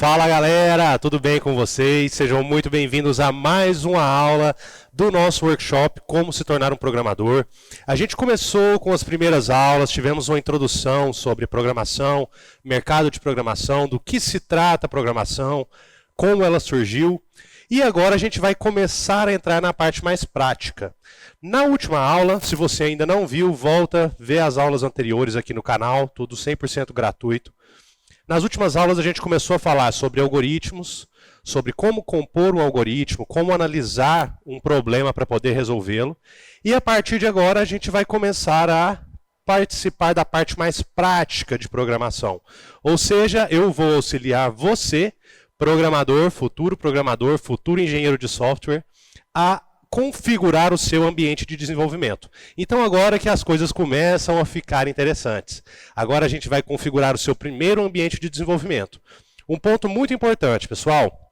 Fala galera, tudo bem com vocês? Sejam muito bem-vindos a mais uma aula do nosso workshop Como se tornar um programador. A gente começou com as primeiras aulas, tivemos uma introdução sobre programação, mercado de programação, do que se trata a programação, como ela surgiu. E agora a gente vai começar a entrar na parte mais prática. Na última aula, se você ainda não viu, volta, vê as aulas anteriores aqui no canal, tudo 100% gratuito. Nas últimas aulas a gente começou a falar sobre algoritmos, sobre como compor um algoritmo, como analisar um problema para poder resolvê-lo. E a partir de agora a gente vai começar a participar da parte mais prática de programação. Ou seja, eu vou auxiliar você, programador, futuro engenheiro de software, a configurar o seu ambiente de desenvolvimento. Então agora que as coisas começam a ficar interessantes. Agora a gente vai configurar o seu primeiro ambiente de desenvolvimento. Um ponto muito importante, pessoal.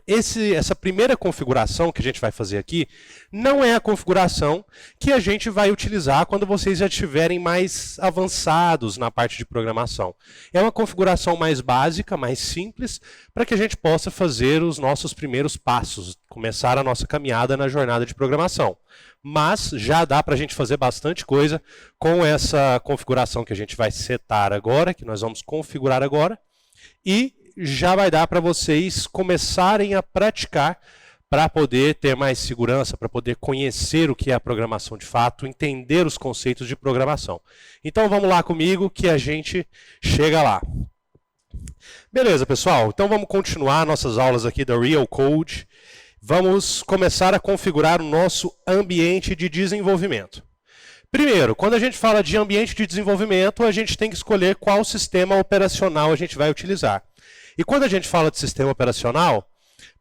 Essa primeira configuração que a gente vai fazer aqui não é a configuração que a gente vai utilizar quando vocês já estiverem mais avançados na parte de programação. É uma configuração mais básica, mais simples, para que a gente possa fazer os nossos primeiros passos, começar a nossa caminhada na jornada de programação. Mas já dá para a gente fazer bastante coisa com essa configuração que a gente vai setar agora, que nós vamos configurar agora, e já vai dar para vocês começarem a praticar para poder ter mais segurança, para poder conhecer o que é a programação de fato, entender os conceitos de programação. Então vamos lá comigo que a gente chega lá. Beleza, pessoal? Então vamos continuar nossas aulas aqui da Real Code. Vamos começar a configurar o nosso ambiente de desenvolvimento. Primeiro, quando a gente fala de ambiente de desenvolvimento, a gente tem que escolher qual sistema operacional a gente vai utilizar. E quando a gente fala de sistema operacional,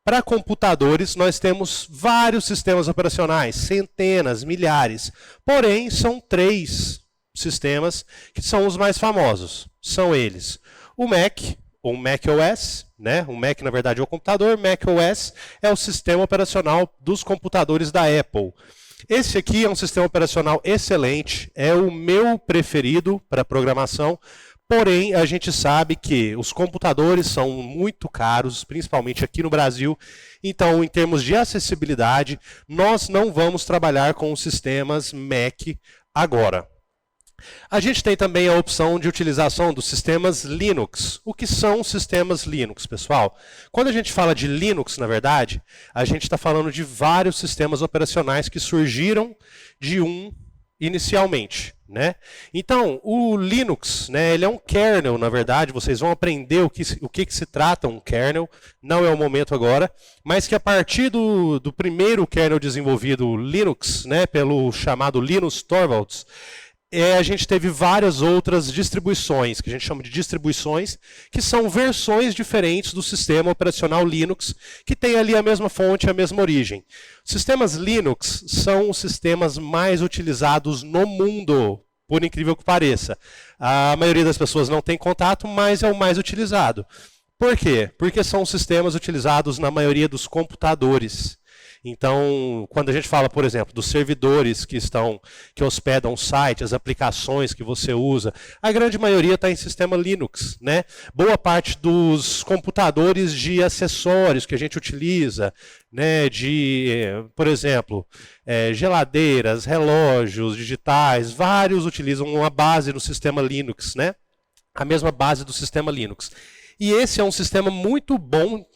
para computadores nós temos vários sistemas operacionais, centenas, milhares. Porém, são 3 sistemas que são os mais famosos. São eles: o Mac, ou macOS, né? O Mac na verdade é o computador, macOS é o sistema operacional dos computadores da Apple. Esse aqui é um sistema operacional excelente, é o meu preferido para programação. Porém, a gente sabe que os computadores são muito caros, principalmente aqui no Brasil. Então, em termos de acessibilidade, nós não vamos trabalhar com os sistemas Mac agora. A gente tem também a opção de utilização dos sistemas Linux. O que são os sistemas Linux, pessoal? Quando a gente fala de Linux, na verdade, a gente está falando de vários sistemas operacionais que surgiram de inicialmente, né? Então, o Linux, né, ele é um kernel, na verdade, vocês vão aprender o que se trata um kernel, não é o momento agora, mas que a partir do primeiro kernel desenvolvido, Linux, né, pelo chamado Linus Torvalds, a gente teve várias outras distribuições, que a gente chama de distribuições, que são versões diferentes do sistema operacional Linux, que tem ali a mesma fonte, a mesma origem. Sistemas Linux são os sistemas mais utilizados no mundo, por incrível que pareça. A maioria das pessoas não tem contato, mas é o mais utilizado. Por quê? Porque são sistemas utilizados na maioria dos computadores. Então, quando a gente fala, por exemplo, dos servidores que hospedam o site, as aplicações que você usa, a grande maioria está em sistema Linux, né? Boa parte dos computadores de acessórios que a gente utiliza, né? Por exemplo, geladeiras, relógios digitais, vários utilizam uma base no sistema Linux, né? A mesma base do sistema Linux. E esse é um sistema muito bom.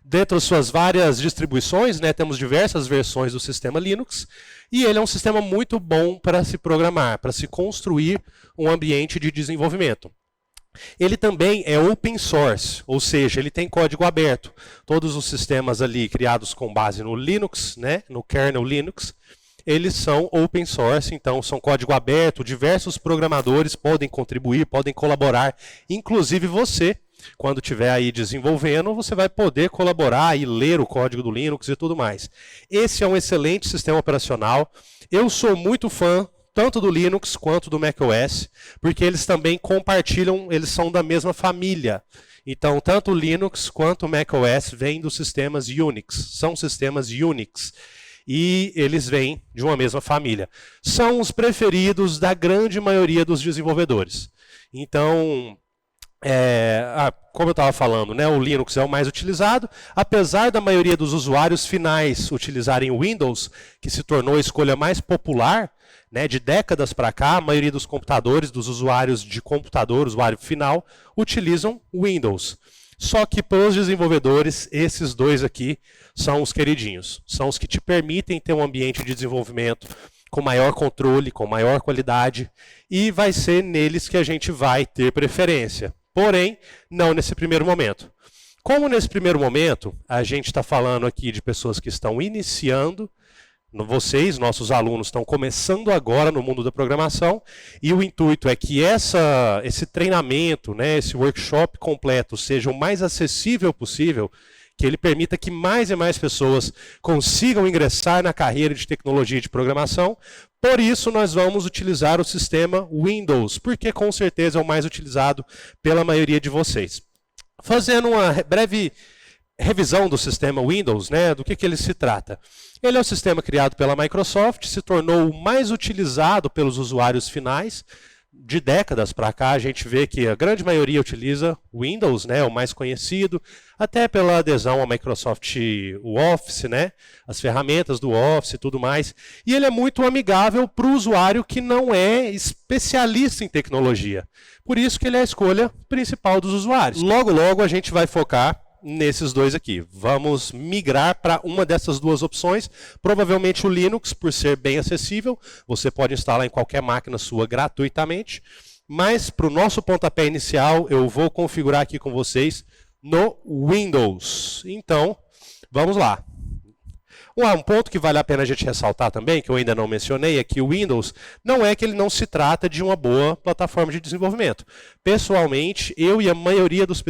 Dentro das suas várias distribuições, né, temos diversas versões do sistema Linux, e ele é um sistema muito bom para se programar, para se construir um ambiente de desenvolvimento. Ele também é open source, ou seja, ele tem código aberto. Todos os sistemas ali criados com base no Linux, né, no kernel Linux, eles são open source, então são código aberto, diversos programadores podem contribuir, podem colaborar, inclusive você. Quando estiver aí desenvolvendo, você vai poder colaborar e ler o código do Linux e tudo mais. Esse é um excelente sistema operacional. Eu sou muito fã tanto do Linux quanto do macOS, porque eles também compartilham, eles são da mesma família. Então, tanto o Linux quanto o macOS vêm dos sistemas Unix, são sistemas Unix. E eles vêm de uma mesma família. São os preferidos da grande maioria dos desenvolvedores. Então, como eu estava falando, né, o Linux é o mais utilizado, apesar da maioria dos usuários finais utilizarem o Windows, que se tornou a escolha mais popular, né, de décadas para cá, a maioria dos computadores, dos usuários de computador, usuário final, utilizam Windows. Só que para os desenvolvedores, esses dois aqui são os queridinhos, são os que te permitem ter um ambiente de desenvolvimento com maior controle, com maior qualidade, e vai ser neles que a gente vai ter preferência. Porém, não nesse primeiro momento. Como nesse primeiro momento, a gente está falando aqui de pessoas que estão iniciando, vocês, nossos alunos, estão começando agora no mundo da programação, e o intuito é que esse treinamento, né, esse workshop completo seja o mais acessível possível, que ele permita que mais e mais pessoas consigam ingressar na carreira de tecnologia de programação. Por isso, nós vamos utilizar o sistema Windows, porque com certeza é o mais utilizado pela maioria de vocês. Fazendo uma breve revisão do sistema Windows, né, do que ele se trata. Ele é um sistema criado pela Microsoft, se tornou o mais utilizado pelos usuários finais. De décadas para cá, a gente vê que a grande maioria utiliza Windows, né, o mais conhecido, até pela adesão ao Microsoft Office, né, as ferramentas do Office e tudo mais. E ele é muito amigável para o usuário que não é especialista em tecnologia. Por isso que ele é a escolha principal dos usuários. Logo, logo a gente vai focar nesses dois aqui. Vamos migrar para uma dessas duas opções, provavelmente o Linux, por ser bem acessível, você pode instalar em qualquer máquina sua gratuitamente, mas para o nosso pontapé inicial, eu vou configurar aqui com vocês no Windows. Então, vamos lá. Um ponto que vale a pena a gente ressaltar também, que eu ainda não mencionei, é que o Windows não é que ele não se trata de uma boa plataforma de desenvolvimento. Pessoalmente, eu e a maioria dos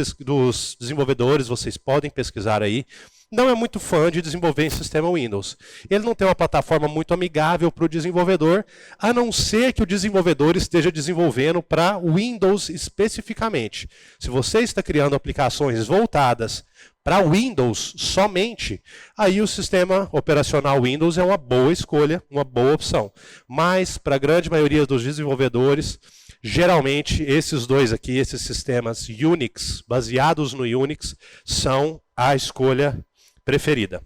desenvolvedores, vocês podem pesquisar aí, não é muito fã de desenvolver em sistema Windows. Ele não tem uma plataforma muito amigável para o desenvolvedor, a não ser que o desenvolvedor esteja desenvolvendo para Windows especificamente. Se você está criando aplicações voltadas para Windows somente, aí o sistema operacional Windows é uma boa escolha, uma boa opção. Mas, para a grande maioria dos desenvolvedores, geralmente esses dois aqui, esses sistemas Unix, baseados no Unix, são a escolha preferida.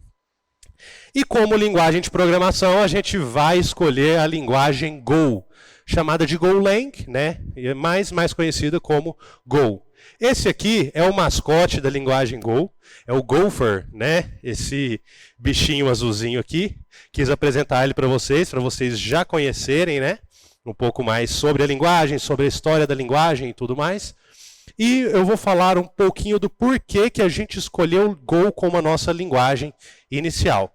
E como linguagem de programação, a gente vai escolher a linguagem Go, chamada de Golang, né? E mais conhecida como Go. Esse aqui é o mascote da linguagem Go, é o Gopher, né? Esse bichinho azulzinho aqui. Quis apresentar ele para vocês já conhecerem, né? Um pouco mais sobre a linguagem, sobre a história da linguagem e tudo mais. E eu vou falar um pouquinho do porquê que a gente escolheu o Go como a nossa linguagem inicial.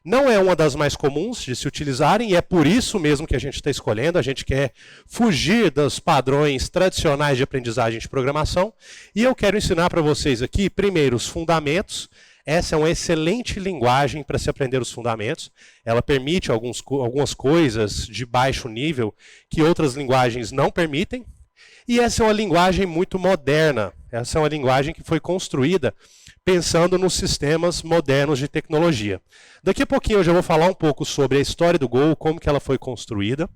Não é uma das mais comuns de se utilizarem, e é por isso mesmo que a gente está escolhendo. A gente quer fugir dos padrões tradicionais de aprendizagem de programação. E eu quero ensinar para vocês aqui, primeiro, os fundamentos. Essa é uma excelente linguagem para se aprender os fundamentos. Ela permite algumas coisas de baixo nível que outras linguagens não permitem. E essa é uma linguagem muito moderna. Essa é uma linguagem que foi construída pensando nos sistemas modernos de tecnologia. Daqui a pouquinho eu já vou falar um pouco sobre a história do Go, como que ela foi construída.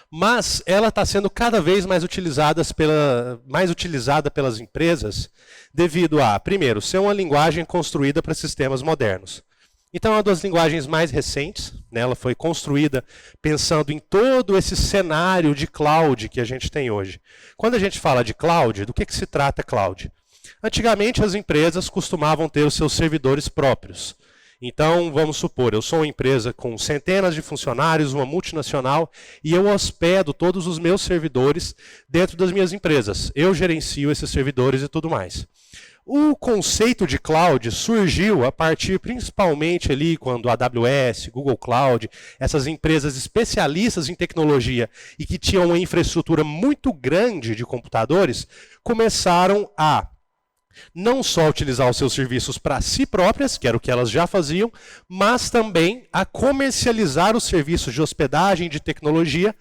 Mas ela está sendo cada vez mais utilizada pelas empresas devido a, primeiro, ser uma linguagem construída para sistemas modernos. Então é uma das linguagens mais recentes, né? Ela foi construída pensando em todo esse cenário de cloud que a gente tem hoje. Quando a gente fala de cloud, do que se trata cloud? Antigamente as empresas costumavam ter os seus servidores próprios. Então, vamos supor, eu sou uma empresa com centenas de funcionários, uma multinacional, e eu hospedo todos os meus servidores dentro das minhas empresas. Eu gerencio esses servidores e tudo mais. O conceito de cloud surgiu a partir principalmente ali quando a AWS, Google Cloud, essas empresas especialistas em tecnologia e que tinham uma infraestrutura muito grande de computadores, começaram a não só utilizar os seus serviços para si próprias, que era o que elas já faziam, mas também a comercializar os serviços de hospedagem de tecnologia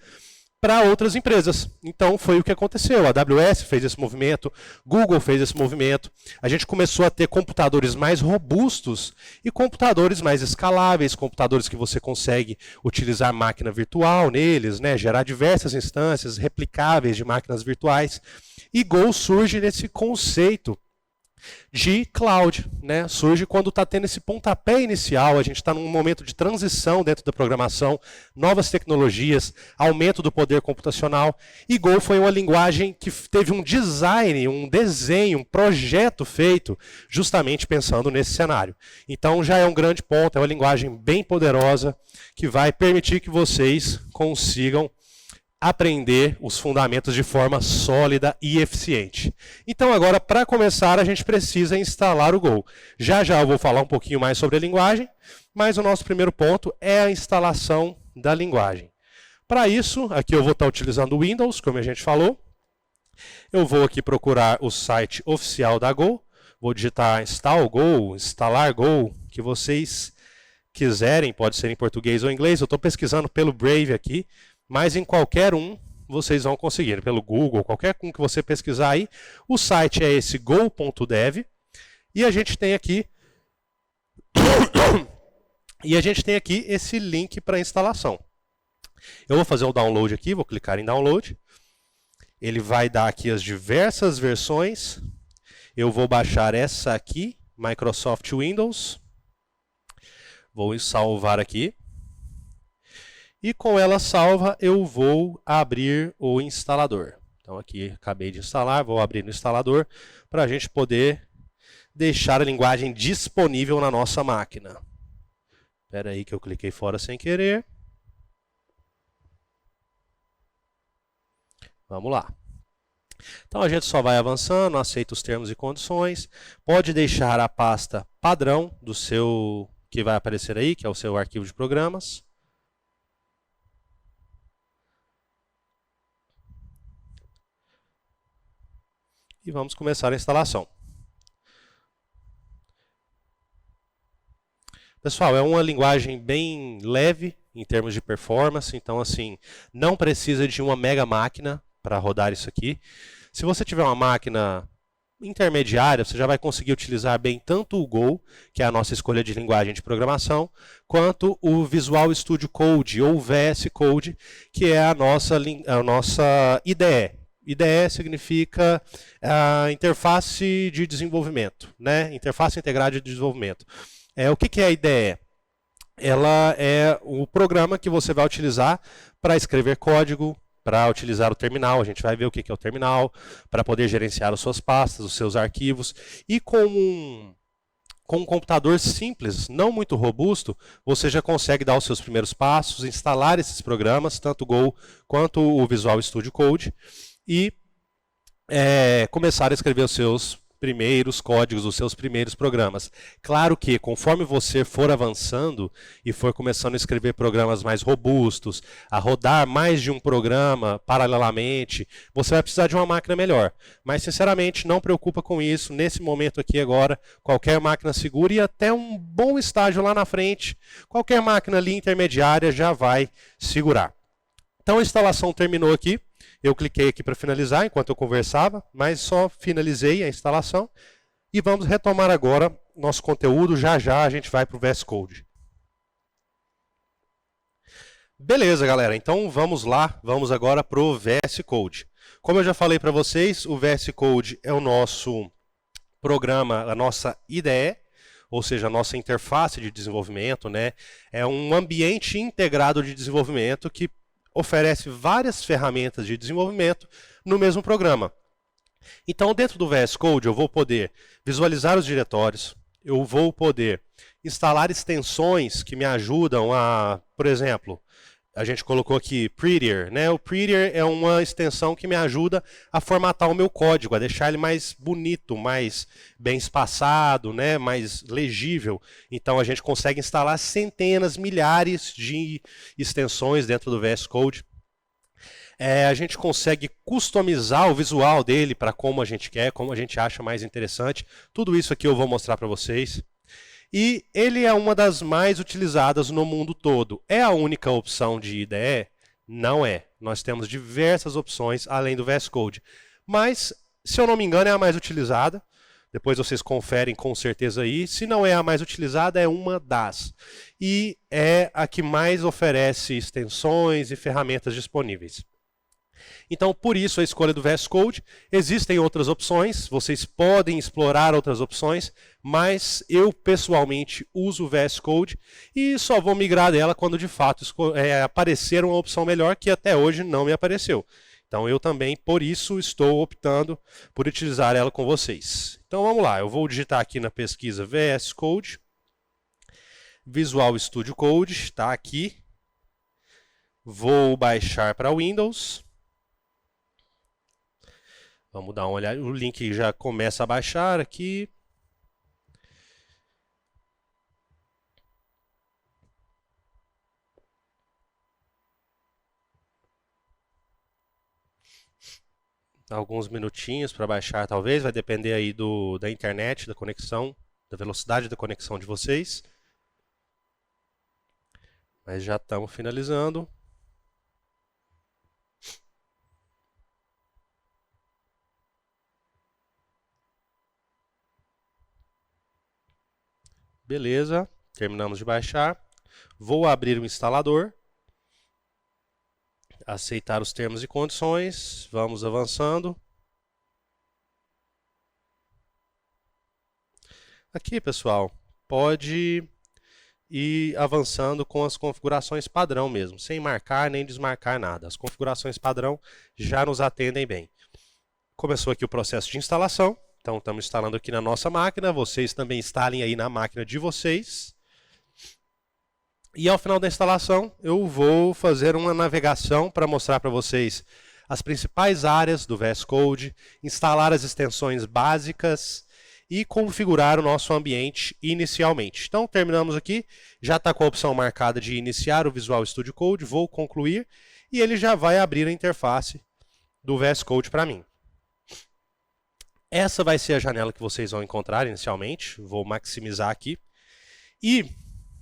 para outras empresas. Então foi o que aconteceu. A AWS fez esse movimento, Google fez esse movimento. A gente começou a ter computadores mais robustos e computadores mais escaláveis, computadores que você consegue utilizar máquina virtual neles, né, gerar diversas instâncias replicáveis de máquinas virtuais. E Go surge nesse conceito de cloud, né? Surge quando está tendo esse pontapé inicial, a gente está num momento de transição dentro da programação, novas tecnologias, aumento do poder computacional, e Go foi uma linguagem que teve um design, um desenho, um projeto feito justamente pensando nesse cenário. Então já é um grande ponto, é uma linguagem bem poderosa que vai permitir que vocês consigam aprender os fundamentos de forma sólida e eficiente. Então agora, para começar, a gente precisa instalar o Go. Já já eu vou falar um pouquinho mais sobre a linguagem, mas o nosso primeiro ponto é a instalação da linguagem. Para isso, aqui eu vou estar utilizando o Windows, como a gente falou. Eu vou aqui procurar o site oficial da Go, vou digitar install Go, instalar Go, que vocês quiserem, pode ser em português ou em inglês. Eu estou pesquisando pelo Brave aqui, mas em qualquer um vocês vão conseguir, pelo Google, qualquer um que você pesquisar aí. O site é esse go.dev e a gente tem aqui esse link para instalação. Eu vou fazer o download aqui, vou clicar em download. Ele vai dar aqui as diversas versões. Eu vou baixar essa aqui, Microsoft Windows. Vou salvar aqui. E com ela salva, eu vou abrir o instalador. Então aqui acabei de instalar, vou abrir no instalador para a gente poder deixar a linguagem disponível na nossa máquina. Espera aí que eu cliquei fora sem querer. Vamos lá. Então a gente só vai avançando, aceita os termos e condições. Pode deixar a pasta padrão do seu, que vai aparecer aí, que é o seu arquivo de programas. E vamos começar a instalação. Pessoal, é uma linguagem bem leve em termos de performance, então assim, não precisa de uma mega máquina para rodar isso aqui. Se você tiver uma máquina intermediária, você já vai conseguir utilizar bem tanto o Go, que é a nossa escolha de linguagem de programação, quanto o Visual Studio Code ou VS Code, que é a nossa IDE. IDE significa interface de desenvolvimento, né? Interface integrada de desenvolvimento. O que é a IDE? Ela é o programa que você vai utilizar para escrever código, para utilizar o terminal. A gente vai ver o que é o terminal, para poder gerenciar as suas pastas, os seus arquivos. E com um computador simples, não muito robusto, você já consegue dar os seus primeiros passos, instalar esses programas, tanto o Go quanto o Visual Studio Code, e começar a escrever os seus primeiros códigos, os seus primeiros programas. Claro que conforme você for avançando e for começando a escrever programas mais robustos, a rodar mais de um programa paralelamente, você vai precisar de uma máquina melhor. Mas sinceramente não preocupa com isso, nesse momento aqui agora, qualquer máquina segura e até um bom estágio lá na frente, qualquer máquina ali intermediária já vai segurar. Então a instalação terminou aqui. Eu cliquei aqui para finalizar enquanto eu conversava, mas só finalizei a instalação. E vamos retomar agora nosso conteúdo. Já já a gente vai para o VS Code. Beleza, galera. Então vamos lá. Vamos agora para o VS Code. Como eu já falei para vocês, o VS Code é o nosso programa, a nossa IDE, ou seja, a nossa interface de desenvolvimento, né? É um ambiente integrado de desenvolvimento que oferece várias ferramentas de desenvolvimento no mesmo programa. Então, dentro do VS Code, eu vou poder visualizar os diretórios, eu vou poder instalar extensões que me ajudam a, por exemplo, a gente colocou aqui Prettier, né? O Prettier é uma extensão que me ajuda a formatar o meu código, a deixar ele mais bonito, mais bem espaçado, né? Mais legível. Então a gente consegue instalar centenas, milhares de extensões dentro do VS Code. A gente consegue customizar o visual dele para como a gente quer, como a gente acha mais interessante. Tudo isso aqui eu vou mostrar para vocês. E ele é uma das mais utilizadas no mundo todo. É a única opção de IDE? Não é. Nós temos diversas opções além do VS Code. Mas, se eu não me engano, é a mais utilizada. Depois vocês conferem com certeza aí. Se não é a mais utilizada, é uma das. E é a que mais oferece extensões e ferramentas disponíveis. Então, por isso a escolha do VS Code. Existem outras opções, vocês podem explorar outras opções, mas eu pessoalmente uso o VS Code e só vou migrar dela quando de fato aparecer uma opção melhor que até hoje não me apareceu. Então eu também, por isso, estou optando por utilizar ela com vocês. Então vamos lá, eu vou digitar aqui na pesquisa VS Code, Visual Studio Code, está aqui. Vou baixar para Windows. Vamos dar uma olhada, o link já começa a baixar aqui. Alguns minutinhos para baixar, talvez, vai depender aí da internet, da conexão, da velocidade da conexão de vocês. Mas já estamos finalizando. Beleza, terminamos de baixar. Vou abrir o instalador. Aceitar os termos e condições. Vamos avançando. Aqui, pessoal, pode ir avançando com as configurações padrão mesmo, sem marcar nem desmarcar nada. As configurações padrão já nos atendem bem. Começou aqui o processo de instalação. Então, estamos instalando aqui na nossa máquina. Vocês também instalem aí na máquina de vocês. E ao final da instalação, eu vou fazer uma navegação para mostrar para vocês as principais áreas do VS Code, instalar as extensões básicas e configurar o nosso ambiente inicialmente. Então, terminamos aqui. Já está com a opção marcada de iniciar o Visual Studio Code. Vou concluir e ele já vai abrir a interface do VS Code para mim. Essa vai ser a janela que vocês vão encontrar inicialmente. Vou maximizar aqui. E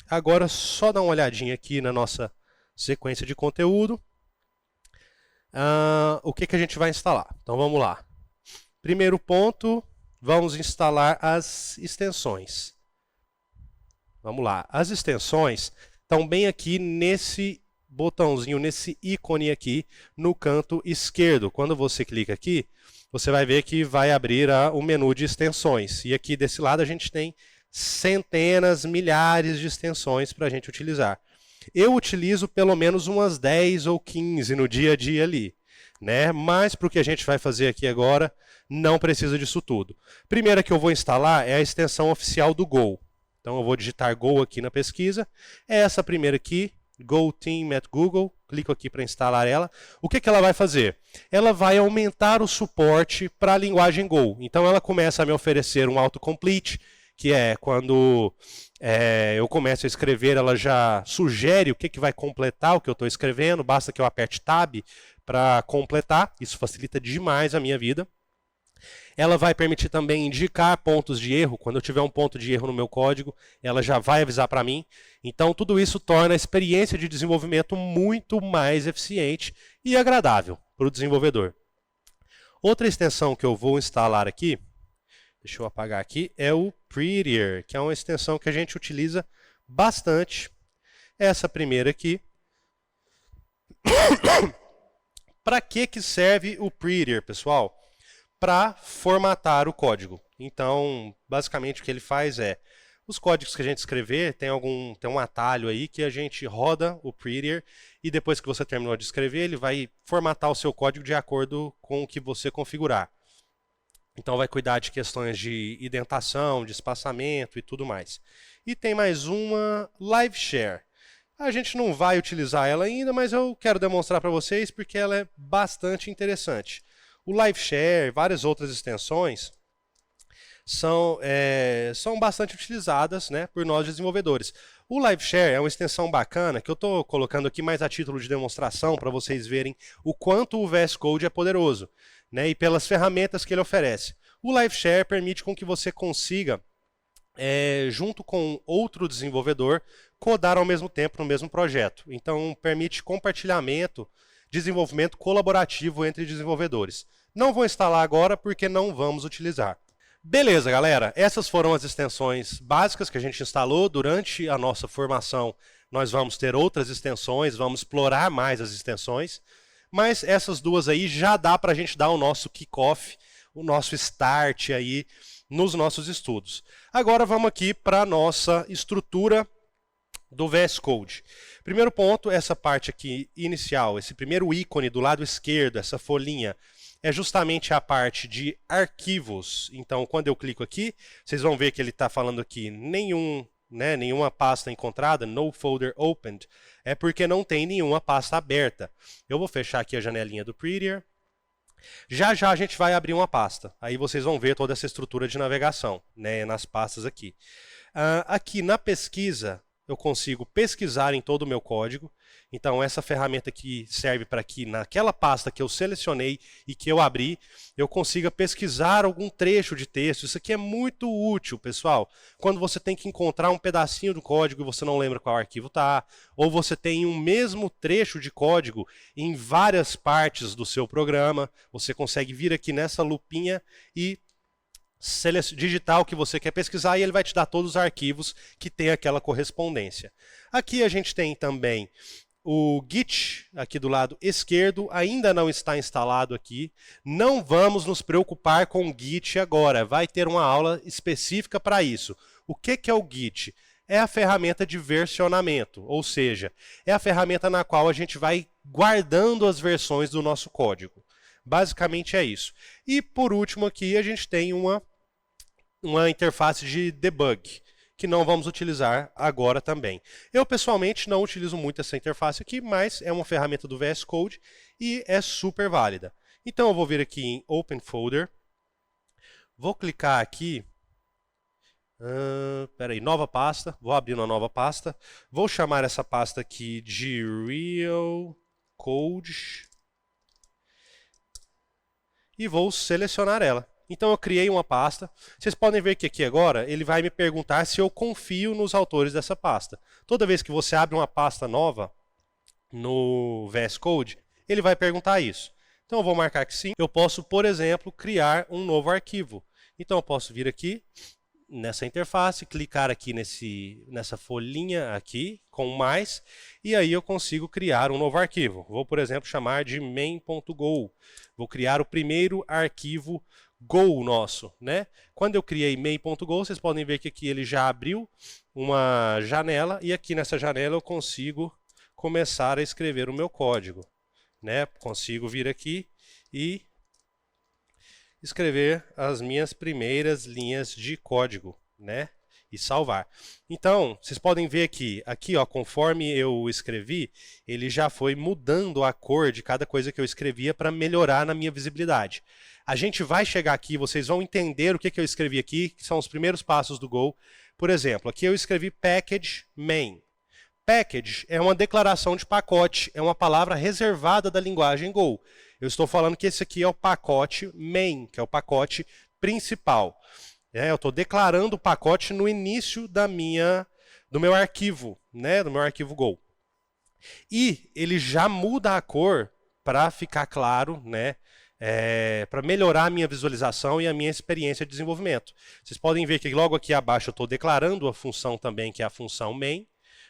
agora só dar uma olhadinha aqui na nossa sequência de conteúdo. O que a gente vai instalar? Então vamos lá. Primeiro ponto, vamos instalar as extensões. Vamos lá. As extensões estão bem aqui nesse botãozinho, nesse ícone aqui no canto esquerdo. Quando você clica aqui, você vai ver que vai abrir o menu de extensões. E aqui desse lado a gente tem centenas, milhares de extensões para a gente utilizar. Eu utilizo pelo menos umas 10 ou 15 no dia a dia ali, né? Mas para o que a gente vai fazer aqui agora, não precisa disso tudo. Primeira que eu vou instalar é a extensão oficial do Go. Então eu vou digitar Go aqui na pesquisa. É essa primeira aqui, Go Team at Google. Clico aqui para instalar ela. O que ela vai fazer? Ela vai aumentar o suporte para a linguagem Go. Então ela começa a me oferecer um autocomplete, que é quando eu começo a escrever, ela já sugere o que vai completar o que eu estou escrevendo, basta que eu aperte Tab para completar, isso facilita demais a minha vida. Ela vai permitir também indicar pontos de erro, quando eu tiver um ponto de erro no meu código, ela já vai avisar para mim. Então tudo isso torna a experiência de desenvolvimento muito mais eficiente e agradável para o desenvolvedor. Outra extensão que eu vou instalar aqui, deixa eu apagar aqui, é o Prettier, que é uma extensão que a gente utiliza bastante. Essa primeira aqui. Para que serve o Prettier, pessoal? Para formatar o código. Então, basicamente o que ele faz é, os códigos que a gente escrever, tem um atalho aí que a gente roda o Prettier e depois que você terminou de escrever, ele vai formatar o seu código de acordo com o que você configurar. Então vai cuidar de questões de indentação, de espaçamento e tudo mais. E tem mais uma, Live Share. A gente não vai utilizar ela ainda, mas eu quero demonstrar para vocês porque ela é bastante interessante. O Live Share, várias outras extensões, são bastante utilizadas, né, por nós desenvolvedores. O Live Share é uma extensão bacana que eu estou colocando aqui mais a título de demonstração para vocês verem o quanto o VS Code é poderoso, né, e pelas ferramentas que ele oferece. O Live Share permite com que você consiga, junto com outro desenvolvedor, codar ao mesmo tempo no mesmo projeto. Então permite compartilhamento desenvolvimento colaborativo entre desenvolvedores. Não vou instalar agora porque não vamos utilizar. Beleza, galera, essas foram as extensões básicas que a gente instalou. Durante a nossa formação, nós vamos ter outras extensões, vamos explorar mais as extensões, mas essas duas aí já dá para a gente dar o nosso kickoff, o nosso start aí nos nossos estudos. Agora vamos aqui para a nossa estrutura do VS Code. Primeiro ponto, essa parte aqui inicial, esse primeiro ícone do lado esquerdo, essa folhinha, é justamente a parte de arquivos. Então, quando eu clico aqui, vocês vão ver que ele está falando aqui nenhuma pasta encontrada, no folder opened, é porque não tem nenhuma pasta aberta. Eu vou fechar aqui a janelinha do Prettier. Já já a gente vai abrir uma pasta. Aí vocês vão ver toda essa estrutura de navegação, né, nas pastas aqui. Aqui na pesquisa, eu consigo pesquisar em todo o meu código. Então, essa ferramenta aqui serve para que naquela pasta que eu selecionei e que eu abri, eu consiga pesquisar algum trecho de texto. Isso aqui é muito útil, pessoal. Quando você tem que encontrar um pedacinho do código e você não lembra qual arquivo está, ou você tem um mesmo trecho de código em várias partes do seu programa, você consegue vir aqui nessa lupinha e digitar o que você quer pesquisar e ele vai te dar todos os arquivos que tem aquela correspondência. Aqui a gente tem também o Git, aqui do lado esquerdo, ainda não está instalado aqui. Não vamos nos preocupar com o Git agora, vai ter uma aula específica para isso. O que é o Git? É a ferramenta de versionamento, ou seja, é a ferramenta na qual a gente vai guardando as versões do nosso código. Basicamente é isso. E por último aqui a gente tem uma interface de debug, que não vamos utilizar agora também. Eu pessoalmente não utilizo muito essa interface aqui, mas é uma ferramenta do VS Code e é super válida. Então eu vou vir aqui em Open Folder, vou clicar aqui, nova pasta, vou abrir uma nova pasta, vou chamar essa pasta aqui de Real Code e vou selecionar ela. Então eu criei uma pasta. Vocês podem ver que aqui agora ele vai me perguntar se eu confio nos autores dessa pasta. Toda vez que você abre uma pasta nova no VS Code, ele vai perguntar isso. Então eu vou marcar que sim. Eu posso, por exemplo, criar um novo arquivo. Então eu posso vir aqui nessa interface, clicar aqui nessa folhinha aqui com mais e aí eu consigo criar um novo arquivo. Vou, por exemplo, chamar de main.go. Vou criar o primeiro arquivo Go nosso, né? Quando eu criei main.go, vocês podem ver que aqui ele já abriu uma janela e aqui nessa janela eu consigo começar a escrever o meu código, né? Consigo vir aqui e escrever as minhas primeiras linhas de código, né? E salvar. Então, vocês podem ver aqui ó, conforme eu escrevi, ele já foi mudando a cor de cada coisa que eu escrevia para melhorar na minha visibilidade. A gente vai chegar aqui, vocês vão entender o que eu escrevi aqui, que são os primeiros passos do Go. Por exemplo, aqui eu escrevi package main. Package é uma declaração de pacote, é uma palavra reservada da linguagem Go. Eu estou falando que esse aqui é o pacote main, que é o pacote principal. Eu estou declarando o pacote no início do meu arquivo, né, do meu arquivo Go. E ele já muda a cor para ficar claro, né, para melhorar a minha visualização e a minha experiência de desenvolvimento. Vocês podem ver que logo aqui abaixo eu estou declarando a função também, que é a função main.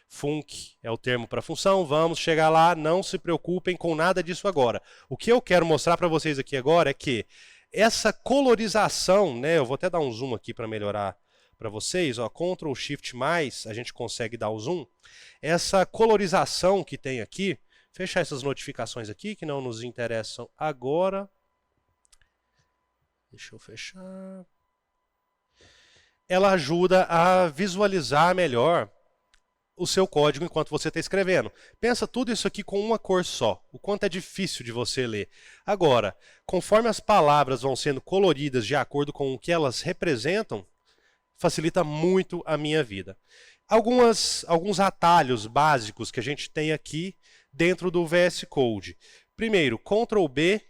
Func é o termo para função, vamos chegar lá, não se preocupem com nada disso agora. O que eu quero mostrar para vocês aqui agora é que essa colorização, né, eu vou até dar um zoom aqui para melhorar para vocês, ó, Ctrl Shift mais, a gente consegue dar o zoom. Essa colorização que tem aqui, fechar essas notificações aqui que não nos interessam agora. Deixa eu fechar. Ela ajuda a visualizar melhor o seu código enquanto você está escrevendo. Pensa tudo isso aqui com uma cor só, o quanto é difícil de você ler. Agora, conforme as palavras vão sendo coloridas de acordo com o que elas representam, facilita muito a minha vida. Alguns atalhos básicos que a gente tem aqui dentro do VS Code. Primeiro, Ctrl B,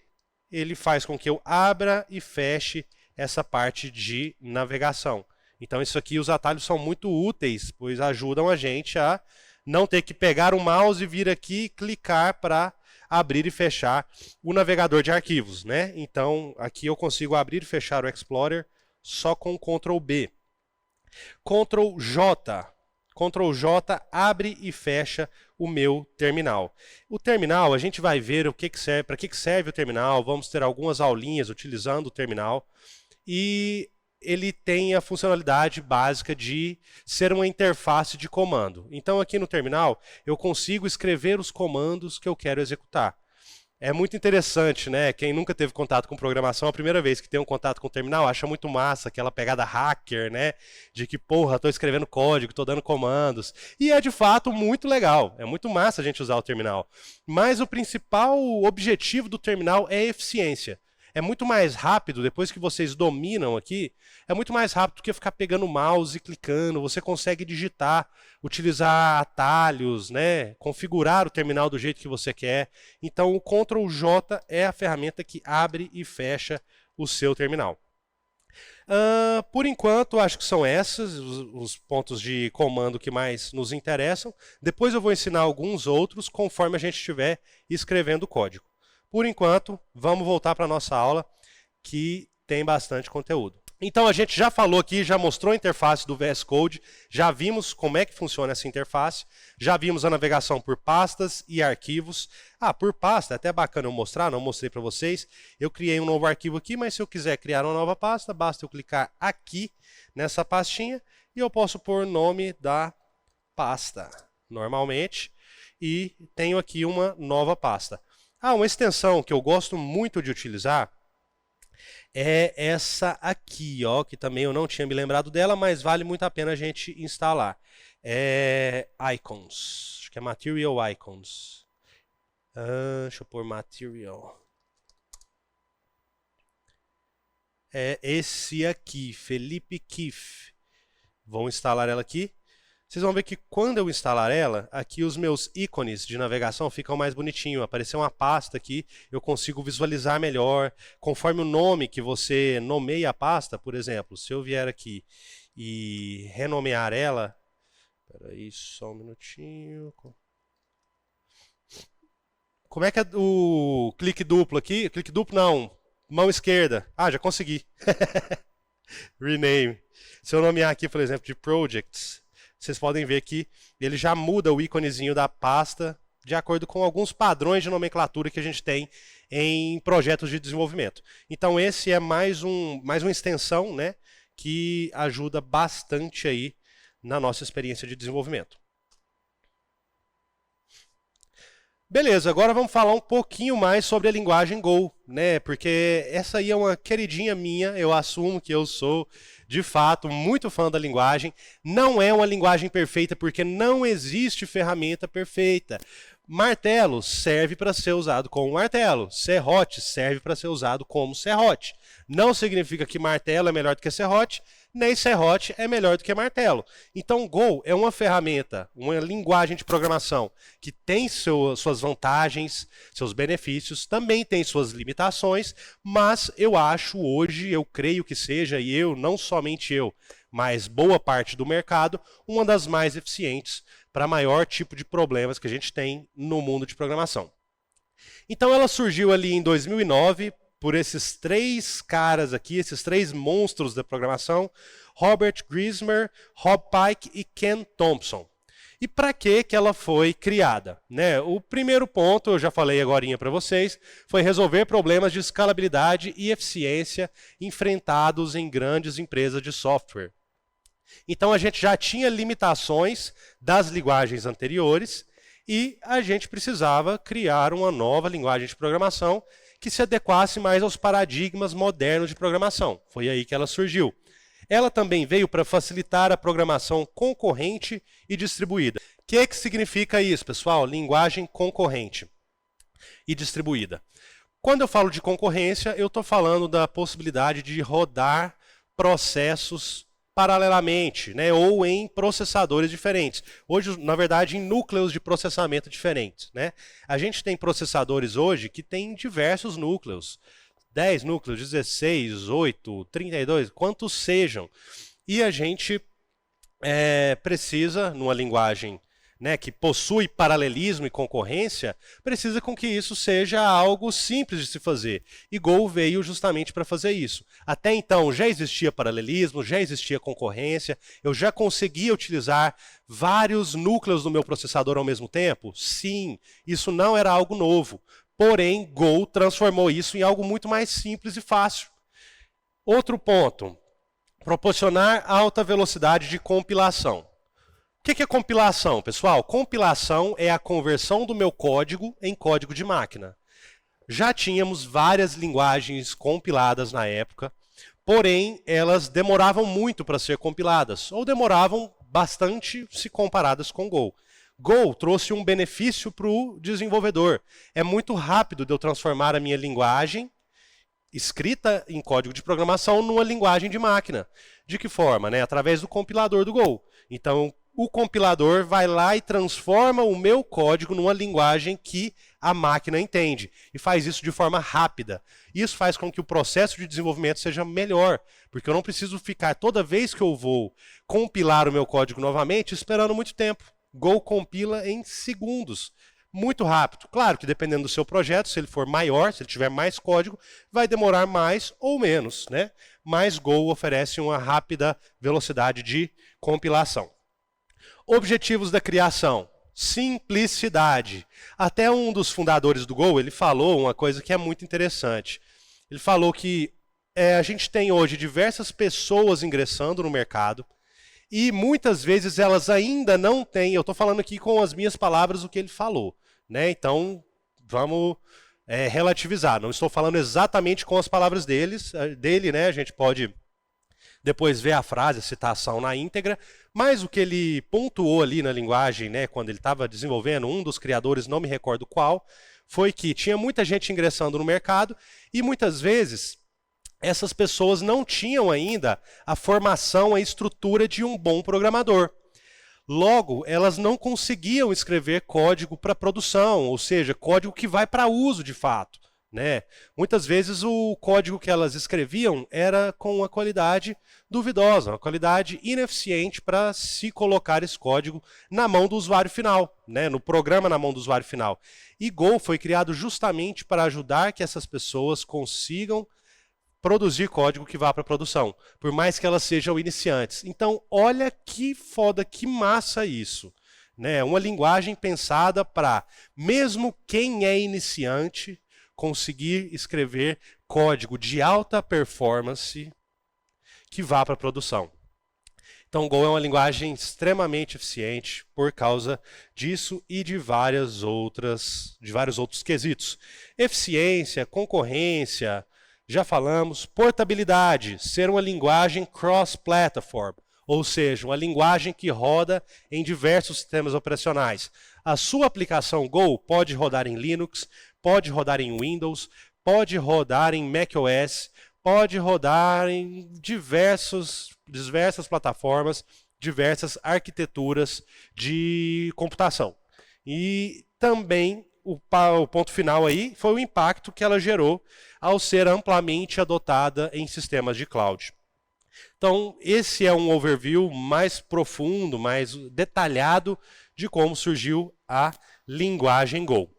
ele faz com que eu abra e feche essa parte de navegação. Então isso aqui, os atalhos são muito úteis, pois ajudam a gente a não ter que pegar o mouse e vir aqui e clicar para abrir e fechar o navegador de arquivos, né? Então, aqui eu consigo abrir e fechar o Explorer só com Ctrl B. Ctrl J. Ctrl J abre e fecha o meu terminal. O terminal, a gente vai ver o que serve, para que serve o terminal, vamos ter algumas aulinhas utilizando o terminal. E ele tem a funcionalidade básica de ser uma interface de comando. Então aqui no terminal eu consigo escrever os comandos que eu quero executar. É muito interessante, né? Quem nunca teve contato com programação, a primeira vez que tem um contato com o terminal, acha muito massa aquela pegada hacker, né? De que, porra, estou escrevendo código, estou dando comandos. E é de fato muito legal, é muito massa a gente usar o terminal. Mas o principal objetivo do terminal é a eficiência. É muito mais rápido, depois que vocês dominam aqui, é muito mais rápido do que ficar pegando o mouse e clicando. Você consegue digitar, utilizar atalhos, né? Configurar o terminal do jeito que você quer. Então o Ctrl J é a ferramenta que abre e fecha o seu terminal. Por enquanto, acho que são esses os pontos de comando que mais nos interessam. Depois eu vou ensinar alguns outros conforme a gente estiver escrevendo o código. Por enquanto, vamos voltar para a nossa aula, que tem bastante conteúdo. Então, a gente já falou aqui, já mostrou a interface do VS Code, já vimos como é que funciona essa interface, já vimos a navegação por pastas e arquivos. Por pasta, é até bacana eu mostrar, não mostrei para vocês. Eu criei um novo arquivo aqui, mas se eu quiser criar uma nova pasta, basta eu clicar aqui nessa pastinha e eu posso pôr o nome da pasta, normalmente, e tenho aqui uma nova pasta. Uma extensão que eu gosto muito de utilizar é essa aqui, ó, que também eu não tinha me lembrado dela, mas vale muito a pena a gente instalar. É Icons, acho que é Material Icons. Deixa eu pôr Material. É esse aqui, Felipe Kiff. Vou instalar ela aqui. Vocês vão ver que quando eu instalar ela, aqui os meus ícones de navegação ficam mais bonitinhos. Apareceu uma pasta aqui, eu consigo visualizar melhor. Conforme o nome que você nomeia a pasta, por exemplo, se eu vier aqui e renomear ela... Espera aí, só um minutinho. Como é que é o clique duplo aqui? Clique duplo não, mão esquerda. Já consegui. Rename. Se eu nomear aqui, por exemplo, de Projects... Vocês podem ver que ele já muda o íconezinho da pasta de acordo com alguns padrões de nomenclatura que a gente tem em projetos de desenvolvimento. Então esse é mais uma extensão, né, que ajuda bastante aí na nossa experiência de desenvolvimento. Beleza, agora vamos falar um pouquinho mais sobre a linguagem Go, né? Porque essa aí é uma queridinha minha, eu assumo que eu sou, de fato, muito fã da linguagem. Não é uma linguagem perfeita porque não existe ferramenta perfeita. Martelo serve para ser usado como martelo, serrote serve para ser usado como serrote. Não significa que martelo é melhor do que serrote, nem serrote é melhor do que martelo. Então, Go é uma ferramenta, uma linguagem de programação que tem suas vantagens, seus benefícios, também tem suas limitações, mas eu acho hoje, eu creio que seja, e eu, não somente eu, mas boa parte do mercado, uma das mais eficientes para maior tipo de problemas que a gente tem no mundo de programação. Então ela surgiu ali em 2009, por esses três caras aqui, esses três monstros da programação, Robert Grismer, Rob Pike e Ken Thompson. E para que ela foi criada? Né? O primeiro ponto, eu já falei agorinha para vocês, foi resolver problemas de escalabilidade e eficiência enfrentados em grandes empresas de software. Então a gente já tinha limitações das linguagens anteriores e a gente precisava criar uma nova linguagem de programação que se adequasse mais aos paradigmas modernos de programação. Foi aí que ela surgiu. Ela também veio para facilitar a programação concorrente e distribuída. O que significa isso, pessoal? Linguagem concorrente e distribuída. Quando eu falo de concorrência, eu estou falando da possibilidade de rodar processos paralelamente, né, ou em processadores diferentes. Hoje, na verdade, em núcleos de processamento diferentes. Né? A gente tem processadores hoje que têm diversos núcleos. 10 núcleos, 16, 8, 32, quantos sejam. E a gente precisa, numa linguagem né, que possui paralelismo e concorrência, precisa com que isso seja algo simples de se fazer. E Go veio justamente para fazer isso. Até então já existia paralelismo, já existia concorrência, eu já conseguia utilizar vários núcleos do meu processador ao mesmo tempo? Sim, isso não era algo novo. Porém, Go transformou isso em algo muito mais simples e fácil. Outro ponto, proporcionar alta velocidade de compilação. O que é compilação, pessoal? Compilação é a conversão do meu código em código de máquina. Já tínhamos várias linguagens compiladas na época, porém elas demoravam muito para ser compiladas, ou demoravam bastante se comparadas com Go. Go trouxe um benefício para o desenvolvedor. É muito rápido de eu transformar a minha linguagem escrita em código de programação numa linguagem de máquina. De que forma? Através do compilador do Go. Então, o compilador vai lá e transforma o meu código numa linguagem que a máquina entende. E faz isso de forma rápida. Isso faz com que o processo de desenvolvimento seja melhor, porque eu não preciso ficar toda vez que eu vou compilar o meu código novamente esperando muito tempo. Go compila em segundos. Muito rápido. Claro que dependendo do seu projeto, se ele for maior, se ele tiver mais código, vai demorar mais ou menos, né? Mas Go oferece uma rápida velocidade de compilação. Objetivos da criação. Simplicidade. Até um dos fundadores do Go, ele falou uma coisa que é muito interessante. Ele falou que a gente tem hoje diversas pessoas ingressando no mercado e muitas vezes elas ainda não têm, eu estou falando aqui com as minhas palavras o que ele falou, né? Então, vamos relativizar. Não estou falando exatamente com as palavras dele, né? A gente pode depois ver a frase, a citação na íntegra, mas o que ele pontuou ali na linguagem, né, quando ele estava desenvolvendo, um dos criadores, não me recordo qual, foi que tinha muita gente ingressando no mercado e muitas vezes essas pessoas não tinham ainda a formação, a estrutura de um bom programador. Logo, elas não conseguiam escrever código para produção, ou seja, código que vai para uso de fato. Né? Muitas vezes o código que elas escreviam era com uma qualidade duvidosa, uma qualidade ineficiente para se colocar esse código na mão do usuário final, né? No programa na mão do usuário final. E Go foi criado justamente para ajudar que essas pessoas consigam produzir código que vá para a produção, por mais que elas sejam iniciantes. Então, olha que foda, que massa isso. Né? Uma linguagem pensada para, mesmo quem é iniciante, conseguir escrever código de alta performance que vá para a produção. Então, Go é uma linguagem extremamente eficiente por causa disso e de vários outros quesitos. Eficiência, concorrência, já falamos. Portabilidade, ser uma linguagem cross-platform, ou seja, uma linguagem que roda em diversos sistemas operacionais. A sua aplicação Go pode rodar em Linux, pode rodar em Windows, pode rodar em macOS, pode rodar em diversas plataformas, diversas arquiteturas de computação. E também o ponto final aí foi o impacto que ela gerou ao ser amplamente adotada em sistemas de cloud. Então, esse é um overview mais profundo, mais detalhado de como surgiu a linguagem Go.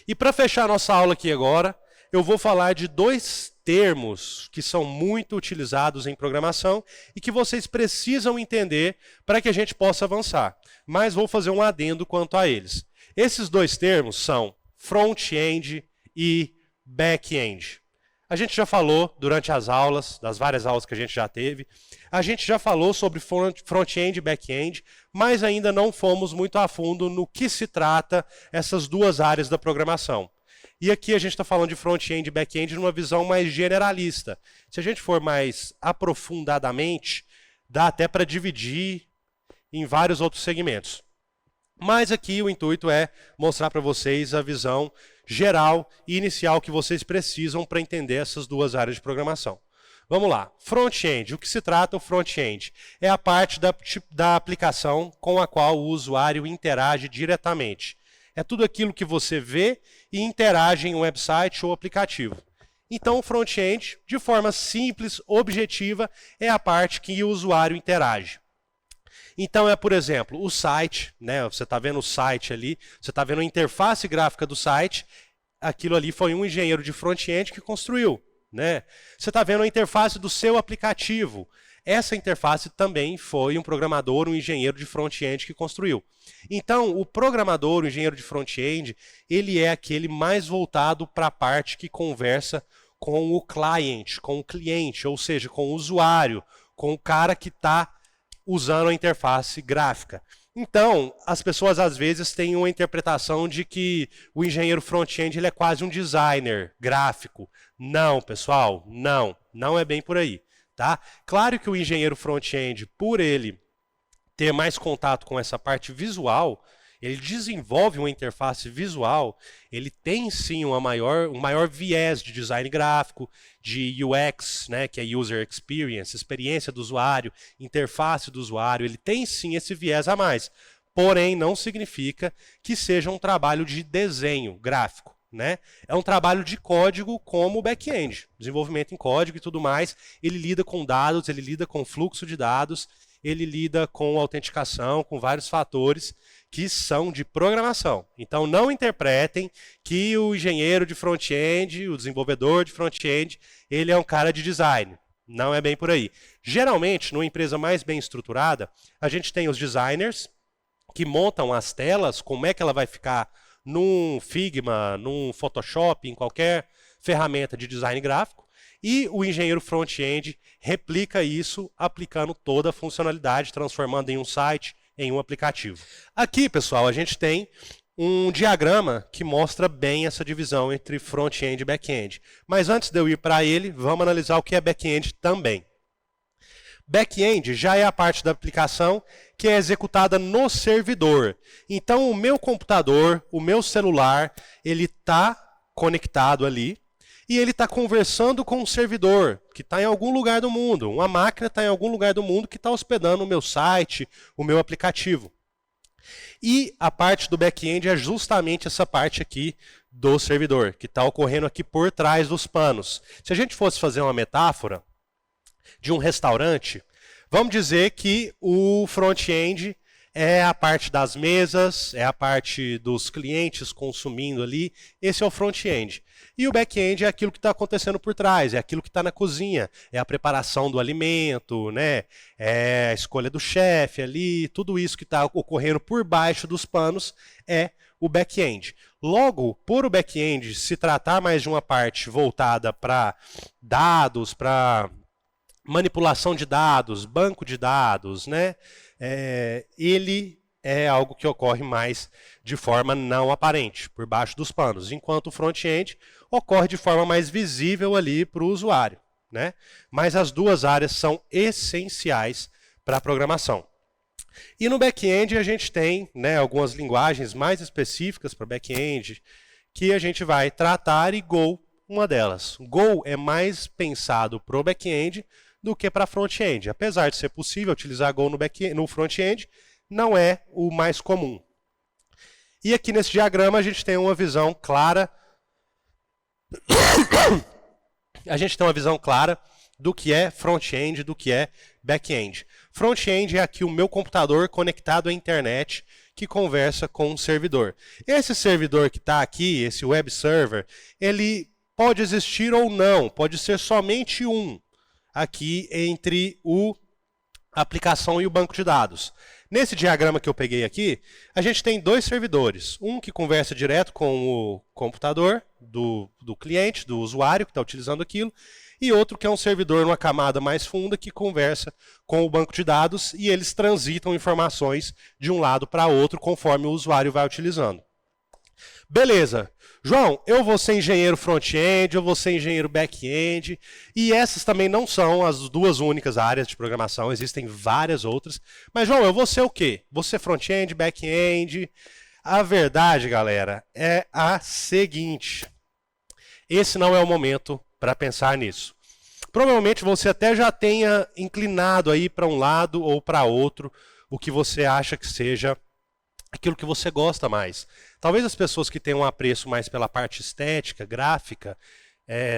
E para fechar nossa aula aqui agora, eu vou falar de dois termos que são muito utilizados em programação e que vocês precisam entender para que a gente possa avançar. Mas vou fazer um adendo quanto a eles. Esses dois termos são front-end e back-end. A gente já falou durante as aulas, das várias aulas que a gente já teve, a gente já falou sobre front-end e back-end, mas ainda não fomos muito a fundo no que se trata essas duas áreas da programação. E aqui a gente está falando de front-end e back-end numa visão mais generalista. Se a gente for mais aprofundadamente, dá até para dividir em vários outros segmentos. Mas aqui o intuito é mostrar para vocês a visão geral e inicial que vocês precisam para entender essas duas áreas de programação. Vamos lá. Front-end. O que se trata o front-end? É a parte da aplicação com a qual o usuário interage diretamente. É tudo aquilo que você vê e interage em um website ou aplicativo. Então, o front-end, de forma simples, objetiva, é a parte que o usuário interage. Então por exemplo, o site, né? Você está vendo o site ali, você está vendo a interface gráfica do site, aquilo ali foi um engenheiro de front-end que construiu, né? Você está vendo a interface do seu aplicativo. Essa interface também foi um programador, um engenheiro de front-end que construiu. Então, o programador, o engenheiro de front-end, ele é aquele mais voltado para a parte que conversa com o cliente, ou seja, com o usuário, com o cara que está usando a interface gráfica. Então, as pessoas às vezes têm uma interpretação de que o engenheiro front-end ele é quase um designer gráfico. Não, pessoal, não é bem por aí. Tá? Claro que o engenheiro front-end, por ele ter mais contato com essa parte visual, ele desenvolve uma interface visual, ele tem sim um maior viés de design gráfico, de UX, né, que é User Experience, experiência do usuário, interface do usuário, ele tem sim esse viés a mais. Porém, não significa que seja um trabalho de desenho gráfico. Né? É um trabalho de código como o back-end, desenvolvimento em código e tudo mais. Ele lida com dados, ele lida com fluxo de dados, ele lida com autenticação, com vários fatores que são de programação. Então não interpretem que o engenheiro de front-end, o desenvolvedor de front-end, ele é um cara de design. Não é bem por aí. Geralmente, numa empresa mais bem estruturada, a gente tem os designers que montam as telas, como é que ela vai ficar num Figma, num Photoshop, em qualquer ferramenta de design gráfico, e o engenheiro front-end replica isso aplicando toda a funcionalidade, transformando em um site, em um aplicativo. Aqui, pessoal, a gente tem um diagrama que mostra bem essa divisão entre front-end e back-end. Mas antes de eu ir para ele, vamos analisar o que é back-end também. Back-end já é a parte da aplicação que é executada no servidor. Então, o meu computador, o meu celular, ele está conectado ali e ele está conversando com um servidor que está em algum lugar do mundo. Uma máquina está em algum lugar do mundo que está hospedando o meu site, o meu aplicativo. E a parte do back-end é justamente essa parte aqui do servidor, que está ocorrendo aqui por trás dos panos. Se a gente fosse fazer uma metáfora de um restaurante, vamos dizer que o front-end é a parte das mesas, é a parte dos clientes consumindo ali, esse é o front-end. E o back-end é aquilo que está acontecendo por trás, é aquilo que está na cozinha, é a preparação do alimento, né? É a escolha do chefe ali, tudo isso que está ocorrendo por baixo dos panos é o back-end. Logo, por o back-end se tratar mais de uma parte voltada para dados, para manipulação de dados, banco de dados, né? Ele é algo que ocorre mais de forma não aparente, por baixo dos panos, enquanto o front-end ocorre de forma mais visível ali para o usuário, né? Mas as duas áreas são essenciais para a programação. E no back-end a gente tem, né, algumas linguagens mais específicas para back-end que a gente vai tratar, e Go uma delas. Go é mais pensado para o back-end do que para front-end. Apesar de ser possível utilizar Go no front-end, não é o mais comum. E aqui nesse diagrama a gente tem uma visão clara. A gente tem uma visão clara do que é front-end, do que é back-end. Front-end é aqui o meu computador conectado à internet que conversa com um servidor. Esse servidor que está aqui, esse web server, ele pode existir ou não, pode ser somente um aqui entre a aplicação e o banco de dados. Nesse diagrama que eu peguei aqui, a gente tem dois servidores. Um que conversa direto com o computador do cliente, do usuário que está utilizando aquilo, e outro que é um servidor numa camada mais funda que conversa com o banco de dados, e eles transitam informações de um lado para outro conforme o usuário vai utilizando. Beleza. João, eu vou ser engenheiro front-end, eu vou ser engenheiro back-end, e essas também não são as duas únicas áreas de programação, existem várias outras. Mas, João, eu vou ser o quê? Vou ser front-end, back-end? A verdade, galera, é a seguinte. Esse não é o momento para pensar nisso. Provavelmente você até já tenha inclinado aí para um lado ou para outro o que você acha que seja aquilo que você gosta mais. Talvez as pessoas que tenham um apreço mais pela parte estética, gráfica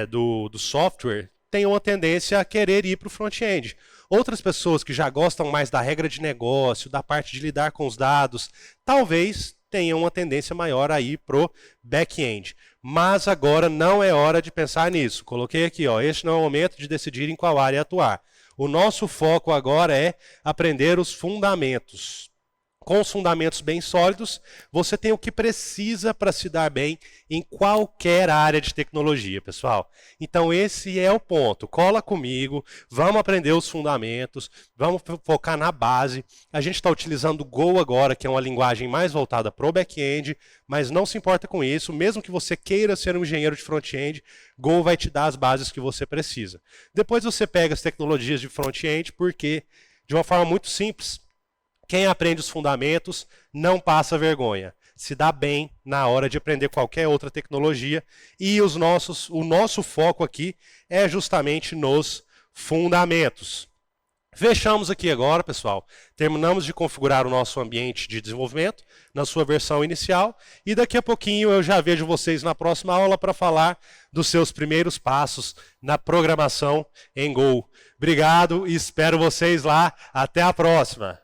do software, tenham uma tendência a querer ir para o front-end. Outras pessoas que já gostam mais da regra de negócio, da parte de lidar com os dados, talvez tenham uma tendência maior aí pro back-end. Mas agora não é hora de pensar nisso. Coloquei aqui, ó, este não é o momento de decidir em qual área atuar. O nosso foco agora é aprender os fundamentos. Com os fundamentos bem sólidos, você tem o que precisa para se dar bem em qualquer área de tecnologia, pessoal. Então esse é o ponto. Cola comigo, vamos aprender os fundamentos, vamos focar na base. A gente está utilizando o Go agora, que é uma linguagem mais voltada para o back-end, mas não se importa com isso. Mesmo que você queira ser um engenheiro de front-end, Go vai te dar as bases que você precisa. Depois você pega as tecnologias de front-end, porque, de uma forma muito simples, quem aprende os fundamentos não passa vergonha. Se dá bem na hora de aprender qualquer outra tecnologia. E o nosso foco aqui é justamente nos fundamentos. Fechamos aqui agora, pessoal. Terminamos de configurar o nosso ambiente de desenvolvimento na sua versão inicial. E daqui a pouquinho eu já vejo vocês na próxima aula para falar dos seus primeiros passos na programação em Go. Obrigado e espero vocês lá. Até a próxima!